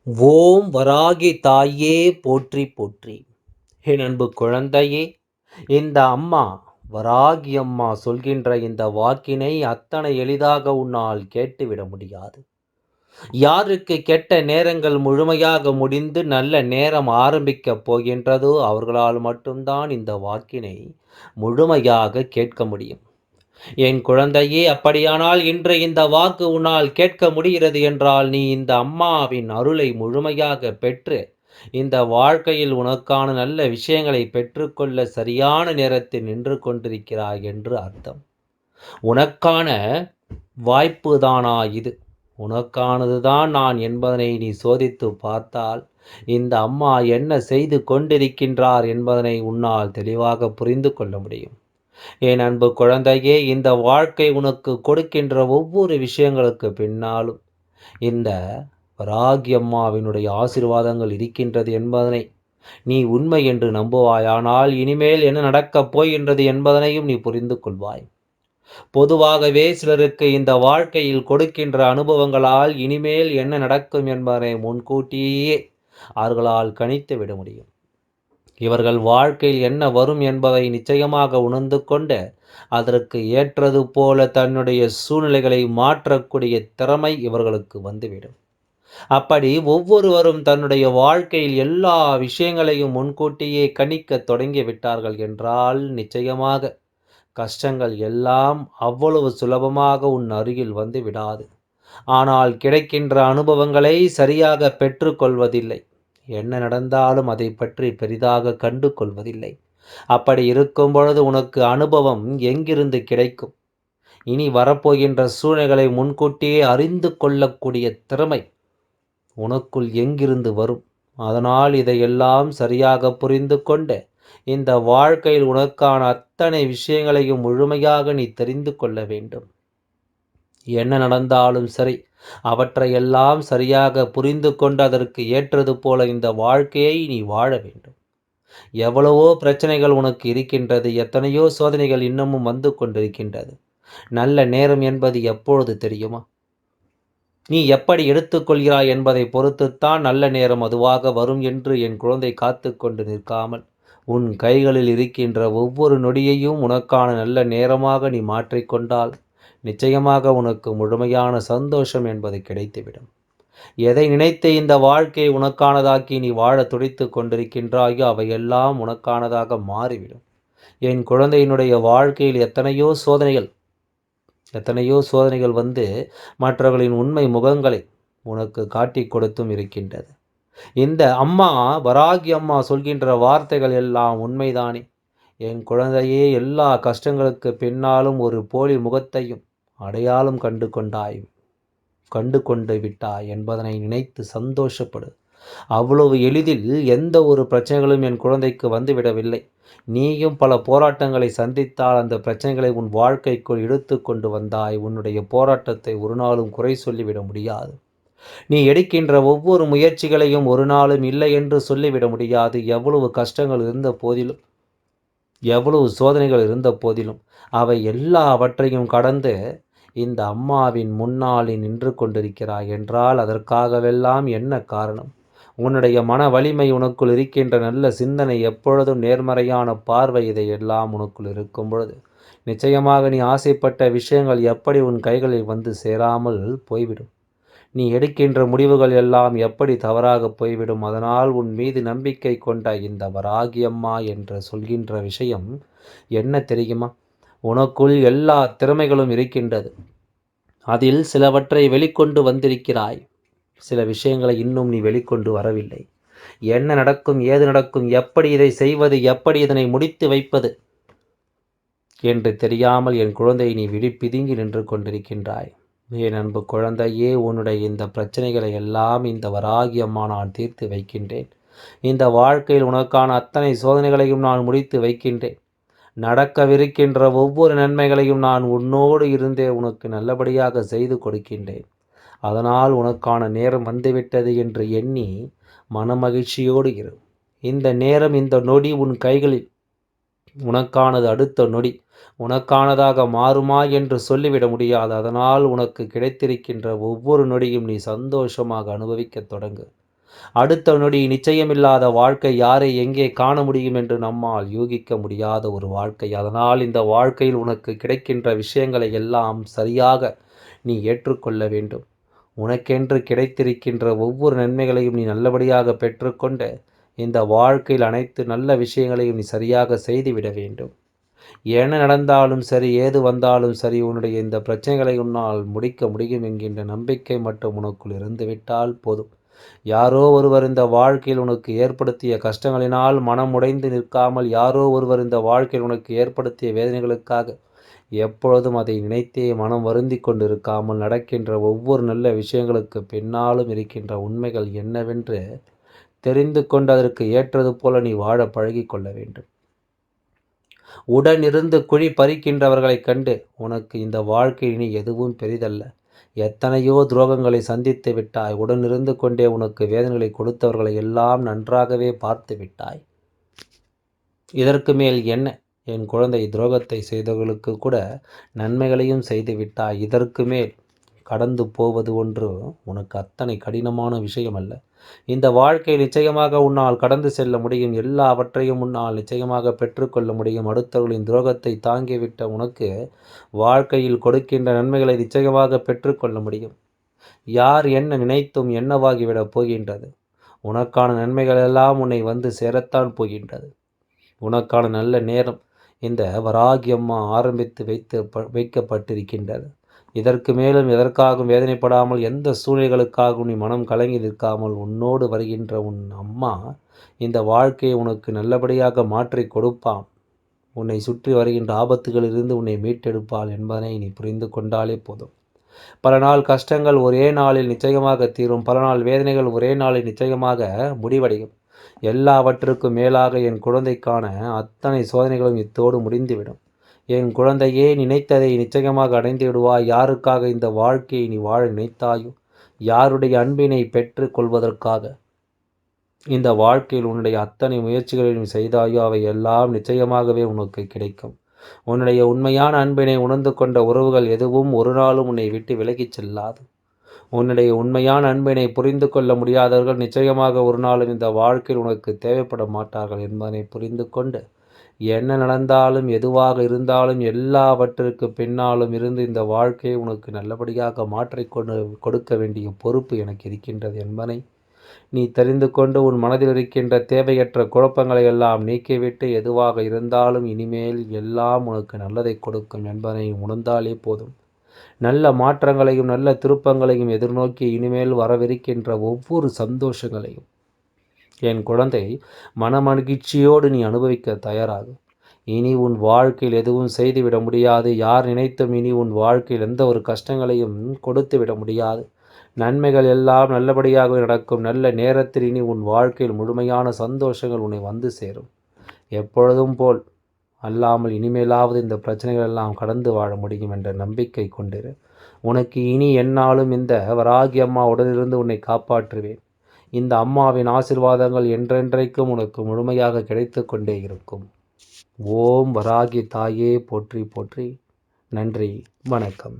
ஓம் வராகி தாயே போற்றி போற்றி. என் அன்பு குழந்தையே, இந்த அம்மா வராகி அம்மா சொல்கின்ற இந்த வாக்கினை அத்தனை எளிதாக உன்னால் கேட்டுவிட முடியாது. யாருக்கு கெட்ட நேரங்கள் முழுமையாக முடிந்து நல்ல நேரம் ஆரம்பிக்கப் போகின்றதோ அவர்களால் மட்டும்தான் இந்த வாக்கினை முழுமையாக கேட்க முடியும். என் குழந்தையே, அப்படியானால் இன்று இந்த வாக்கு உன்னால் கேட்க முடிகிறது என்றால் நீ இந்த அம்மாவின் அருளை முழுமையாக பெற்று இந்த வாழ்க்கையில் உனக்கான நல்ல விஷயங்களை பெற்றுக்கொள்ள சரியான நேரத்தில் நின்று கொண்டிருக்கிறாய் என்று அர்த்தம். உனக்கான வாய்ப்பு தானா இது? உனக்கானதுதான் நான் என்பதனை நீ சோதித்து பார்த்தால் இந்த அம்மா என்ன செய்து கொண்டிருக்கின்றார் என்பதனை உன்னால் தெளிவாக புரிந்து கொள்ள முடியும். என் அன்பு குழந்தையே, இந்த வாழ்க்கை உனக்கு கொடுக்கின்ற ஒவ்வொரு விஷயங்களுக்கு பின்னாலும் இந்த வராகி அம்மாவினுடைய ஆசீர்வாதங்கள் இருக்கின்றது என்பதனை நீ உண்மை என்று நம்புவாயானால் இனிமேல் என்ன நடக்கப் போகின்றது என்பதனையும் நீ புரிந்து கொள்வாய். பொதுவாகவே சிலருக்கு இந்த வாழ்க்கையில் கொடுக்கின்ற அனுபவங்களால் இனிமேல் என்ன நடக்கும் என்பதனை முன்கூட்டியே அவர்களால் கணித்து விட முடியும். இவர்கள் வாழ்க்கையில் என்ன வரும் என்பதை நிச்சயமாக உணர்ந்து கொண்டு அதற்கு ஏற்றது போல தன்னுடைய சூழ்நிலைகளை மாற்றக்கூடிய திறமை இவர்களுக்கு வந்துவிடும். அப்படி ஒவ்வொருவரும் தன்னுடைய வாழ்க்கையில் எல்லா விஷயங்களையும் முன்கூட்டியே கணிக்க தொடங்கி விட்டார்கள் என்றால் நிச்சயமாக கஷ்டங்கள் எல்லாம் அவ்வளவு சுலபமாக உன் அருகில் வந்து விடாது. ஆனால் கிடைக்கின்ற அனுபவங்களை சரியாக பெற்றுக்கொள்வதில்லை. என்ன நடந்தாலும் அதை பற்றி பெரிதாக கண்டு கொள்வதில்லை. அப்படி இருக்கும் பொழுது உனக்கு அனுபவம் எங்கிருந்து கிடைக்கும்? இனி வரப்போகின்ற சூழ்நிலைகளை முன்கூட்டியே அறிந்து கொள்ளக்கூடிய திறமை உனக்குள் எங்கிருந்து வரும்? அதனால் இதையெல்லாம் சரியாக புரிந்து கொண்டு இந்த வாழ்க்கையில் உனக்கான அத்தனை விஷயங்களையும் முழுமையாக நீ தெரிந்து கொள்ள வேண்டும். என்ன நடந்தாலும் சரி, அவற்றையெல்லாம் சரியாக புரிந்து கொண்டு அதற்கு ஏற்றது போல இந்த வாழ்க்கையை நீ வாழ வேண்டும். எவ்வளவோ பிரச்சனைகள் உனக்கு இருக்கின்றது, எத்தனையோ சோதனைகள் இன்னமும் வந்து கொண்டிருக்கின்றது. நல்ல நேரம் என்பது எப்பொழுது தெரியுமா? நீ எப்படி எடுத்துக்கொள்கிறாய் என்பதை பொறுத்துத்தான் நல்ல நேரம் அதுவாக வரும் என்று என் குழந்தை காத்து கொண்டு நிற்காமல் உன் கைகளில் இருக்கின்ற ஒவ்வொரு நொடியையும் உனக்கான நல்ல நேரமாக நீ மாற்றிக்கொண்டால் நிச்சயமாக உனக்கு முழுமையான சந்தோஷம் என்பது கிடைத்துவிடும். எதை நினைத்து இந்த வாழ்க்கையை உனக்கானதாக்கி நீ வாழ துடித்து கொண்டிருக்கின்றாயோ அவையெல்லாம் உனக்கானதாக மாறிவிடும். என் குழந்தையினுடைய வாழ்க்கையில் எத்தனையோ சோதனைகள் வந்து மற்றவர்களின் உண்மை முகங்களை உனக்கு காட்டி கொடுத்தும் இருக்கின்றது. இந்த அம்மா வராகி அம்மா சொல்கின்ற வார்த்தைகள் எல்லாம் உண்மைதானே? என் குழந்தையே, எல்லா கஷ்டங்களுக்கு பின்னாலும் ஒரு போலி முகத்தையும் அடையாளம் கண்டு கொண்டு விட்டாய் என்பதனை நினைத்து சந்தோஷப்படு. அவ்வளவு எளிதில் எந்த ஒரு பிரச்சனைகளும் என் குழந்தைக்கு வந்துவிடவில்லை. நீயும் பல போராட்டங்களை சந்தித்தால் அந்த பிரச்சனைகளை உன் வாழ்க்கைக்குள் இழுத்து கொண்டு வந்தாய். உன்னுடைய போராட்டத்தை ஒரு நாளும் குறை சொல்லிவிட முடியாது. நீ எடுக்கின்ற ஒவ்வொரு முயற்சிகளையும் ஒரு நாளும் இல்லை என்று சொல்லிவிட முடியாது. எவ்வளவு கஷ்டங்கள் இருந்த போதிலும், எவ்வளவு சோதனைகள் இருந்த போதிலும் அவை எல்லாவற்றையும் கடந்து இந்த அம்மாவின் முன்னால் நின்று கொண்டிருக்கிறாய் என்றால் அதற்காகவெல்லாம் என்ன காரணம்? உன்னுடைய மன வலிமை, உனக்குள் இருக்கின்ற நல்ல சிந்தனை, எப்பொழுதும் நேர்மறையான பார்வை, இதையெல்லாம் உனக்குள் இருக்கும் பொழுது நிச்சயமாக நீ ஆசைப்பட்ட விஷயங்கள் எப்படி உன் கைகளில் வந்து சேராமல் போய்விடும். நீ எடுக்கின்ற முடிவுகள் எல்லாம் எப்படி தவறாக போய்விடும். அதனால் உன் மீது நம்பிக்கை கொண்ட இந்த வராகி அம்மா என்று சொல்கின்ற விஷயம் என்ன தெரியுமா? உனக்குள் எல்லா திறமைகளும் இருக்கின்றது. அதில் சிலவற்றை வெளிக்கொண்டு வந்திருக்கிறாய். சில விஷயங்களை இன்னும் நீ வெளிக்கொண்டு வரவில்லை. என்ன நடக்கும், ஏது நடக்கும், எப்படி இதை செய்வது, எப்படி இதனை முடித்து வைப்பது என்று தெரியாமல் என் குழந்தை நீ பிதுங்கி நின்று கொண்டிருக்கின்றாய். என் அன்பு குழந்தையே, உன்னுடைய இந்த பிரச்சனைகளை எல்லாம் இந்த வராகி அம்மா நான் தீர்த்து வைக்கின்றேன். இந்த வாழ்க்கையில் உனக்கான அத்தனை சோதனைகளையும் நான் முடித்து வைக்கின்றேன். நடக்கவிருக்கின்ற ஒவ்வொரு நன்மைகளையும் நான் உன்னோடு இருந்தே உனக்கு நல்லபடியாக செய்து கொடுக்கின்றேன். அதனால் உனக்கான நேரம் வந்துவிட்டது என்று எண்ணி மனமகிழ்ச்சியோடு இரு. இந்த நேரம், இந்த நொடி உன் கைகளில் உனக்கானது. அடுத்த நொடி உனக்கானதாக மாறுமா என்று சொல்லிவிட முடியாது. அதனால் உனக்கு கிடைத்திருக்கின்ற ஒவ்வொரு நொடியும் நீ சந்தோஷமாக அனுபவிக்க தொடங்கு. அடுத்த நொடி நிச்சயமில்லாத வாழ்க்கை யாரை எங்கே காண முடியும் என்று நம்மால் யூகிக்க முடியாத ஒரு வாழ்க்கை. அதனால் இந்த வாழ்க்கையில் உனக்கு கிடைக்கின்ற விஷயங்களை எல்லாம் சரியாக நீ ஏற்றுக்கொள்ள வேண்டும். உனக்கென்று கிடைத்திருக்கின்ற ஒவ்வொரு நன்மைகளையும் நீ நல்லபடியாக பெற்றுக்கொண்டு இந்த வாழ்க்கையில் அனைத்து நல்ல விஷயங்களையும் நீ சரியாக செய்துவிட வேண்டும். என்ன நடந்தாலும் சரி, ஏது வந்தாலும் சரி, உன்னுடைய இந்த பிரச்சனைகளை உன்னால் முடிக்க முடியும் என்கின்ற நம்பிக்கை மட்டும் உனக்குள் இருந்துவிட்டால் போதும். யாரோ ஒருவர் இந்த வாழ்க்கையில் உனக்கு ஏற்படுத்திய கஷ்டங்களினால் மனம் உடைந்து நிற்காமல், யாரோ ஒருவர் இந்த வாழ்க்கையில் உனக்கு ஏற்படுத்திய வேதனைகளுக்காக எப்பொழுதும் அதை நினைத்தே மனம் வருந்தி கொண்டிருக்காமல், நடக்கின்ற ஒவ்வொரு நல்ல விஷயங்களுக்கு பின்னாலும் இருக்கின்ற உண்மைகள் என்னவென்று தெரிந்து கொண்டு அதற்கு ஏற்றது போல நீ வாழ பழகி கொள்ள வேண்டும். உடனிருந்து குழி பறிக்கின்றவர்களைக் கண்டு உனக்கு இந்த வாழ்க்கை இனி எதுவும் பெரிதல்ல. எத்தனையோ துரோகங்களை சந்தித்து விட்டாய். உடனிருந்து கொண்டே உனக்கு வேதனைகளை கொடுத்தவர்களை எல்லாம் நன்றாகவே பார்த்து விட்டாய். இதற்கு மேல் என்ன? என் குழந்தை, துரோகத்தை செய்தவர்களுக்கு கூட நன்மைகளையும் செய்து விட்டாய். இதற்கு மேல் கடந்து போவது ஒன்று உனக்கு அத்தனை கடினமான விஷயம் அல்ல. இந்த வாழ்க்கை நிச்சயமாக உன்னால் கடந்து செல்ல முடியும். எல்லாவற்றையும் உன்னால் நிச்சயமாக பெற்றுக்கொள்ள முடியும். அடுத்தவர்களின் துரோகத்தை தாங்கிவிட்ட உனக்கு வாழ்க்கையில் கொடுக்கின்ற நன்மைகளை நிச்சயமாக பெற்றுக்கொள்ள முடியும். யார் என்ன நினைத்தும் என்னவாகிவிடப் போகின்றது? உனக்கான நன்மைகள் எல்லாம் உன்னை வந்து சேரத்தான் போகின்றது. உனக்கான நல்ல நேரம் இந்த வராகி அம்மா ஆரம்பித்து வைக்கப்பட்டிருக்கின்றது. இதற்கு மேலும் எதற்காகவும் வேதனைப்படாமல், எந்த சூழ்நிலைகளுக்காகவும் நீ மனம் கலங்கி நிற்காமல், உன்னோடு வருகின்ற உன் அம்மா இந்த வாழ்க்கையை உனக்கு நல்லபடியாக மாற்றி கொடுப்பான். உன்னை சுற்றி வருகின்ற ஆபத்துகளிலிருந்து உன்னை மீட்டெடுப்பாள் என்பதனை நீ புரிந்து கொண்டாலே போதும். பல நாள் கஷ்டங்கள் ஒரே நாளில் நிச்சயமாக தீரும். பல நாள் வேதனைகள் ஒரே நாளில் நிச்சயமாக முடிவடையும். எல்லாவற்றுக்கும் மேலாக என் குழந்தைக்கான அத்தனை சோதனைகளும் இத்தோடு முடிந்துவிடும். என் குழந்தையே, நினைத்ததை நிச்சயமாக அடைந்து விடுவாய். யாருக்காக இந்த வாழ்க்கையை நீ வாழ நினைத்தாயோ, யாருடைய அன்பினை பெற்று கொள்வதற்காக இந்த வாழ்க்கையில் உன்னுடைய அத்தனை முயற்சிகளையும் செய்தாயோ, அவை எல்லாம் நிச்சயமாகவே உனக்கு கிடைக்கும். உன்னுடைய உண்மையான அன்பினை உணர்ந்து கொண்ட உறவுகள் எதுவும் ஒரு நாளும் உன்னை விட்டு விலகிச் செல்லாது. உன்னுடைய உண்மையான அன்பினை புரிந்து கொள்ள முடியாதவர்கள் நிச்சயமாக ஒரு நாளும் இந்த வாழ்க்கையில் உனக்கு தேவைப்பட மாட்டார்கள் என்பதனை புரிந்து கொண்டு, என்ன நடந்தாலும் எதுவாக இருந்தாலும் எல்லாவற்றிற்கு பின்னாலும் இருந்து இந்த வாழ்க்கையை உனக்கு நல்லபடியாக மாற்றிக்கொண்டு கொடுக்க வேண்டிய பொறுப்பு எனக்கு இருக்கின்றது என்பதை நீ தெரிந்து கொண்டு, உன் மனதில் இருக்கின்ற தேவையற்ற குழப்பங்களை எல்லாம் நீக்கிவிட்டு, எதுவாக இருந்தாலும் இனிமேல் எல்லாம் உனக்கு நல்லதை கொடுக்கும் என்பதை உணர்ந்தாலே போதும். நல்ல மாற்றங்களையும் நல்ல திருப்பங்களையும் எதிர்நோக்கி இனிமேல் வரவிருக்கின்ற ஒவ்வொரு சந்தோஷங்களையும் என் குழந்தை மனமகிழ்ச்சியோடு நீ அனுபவிக்க தயாராகும். இனி உன் வாழ்க்கையில் எதுவும் செய்துவிட முடியாது. யார் நினைத்தும் இனி உன் வாழ்க்கையில் எந்த ஒரு கஷ்டங்களையும் கொடுத்து விட முடியாது. நன்மைகள் எல்லாம் நல்லபடியாக நடக்கும். நல்ல நேரத்தில் இனி உன் வாழ்க்கையில் முழுமையான சந்தோஷங்கள் உன்னை வந்து சேரும். எப்பொழுதும் போல் அல்லாமல் இனிமேலாவது இந்த பிரச்சனைகள் எல்லாம் கடந்து வாழ முடியும் என்ற நம்பிக்கை கொண்டிரு. உனக்கு இனி எந்நாளும் இந்த வராகி அம்மா உடனிருந்து உன்னை காப்பாற்றுவேன். இந்த அம்மாவின் ஆசீர்வாதங்கள் என்றென்றைக்கும் உனக்கு முழுமையாக கிடைத்து கொண்டே இருக்கும். ஓம் வராகி தாயே போற்றி போற்றி. நன்றி, வணக்கம்.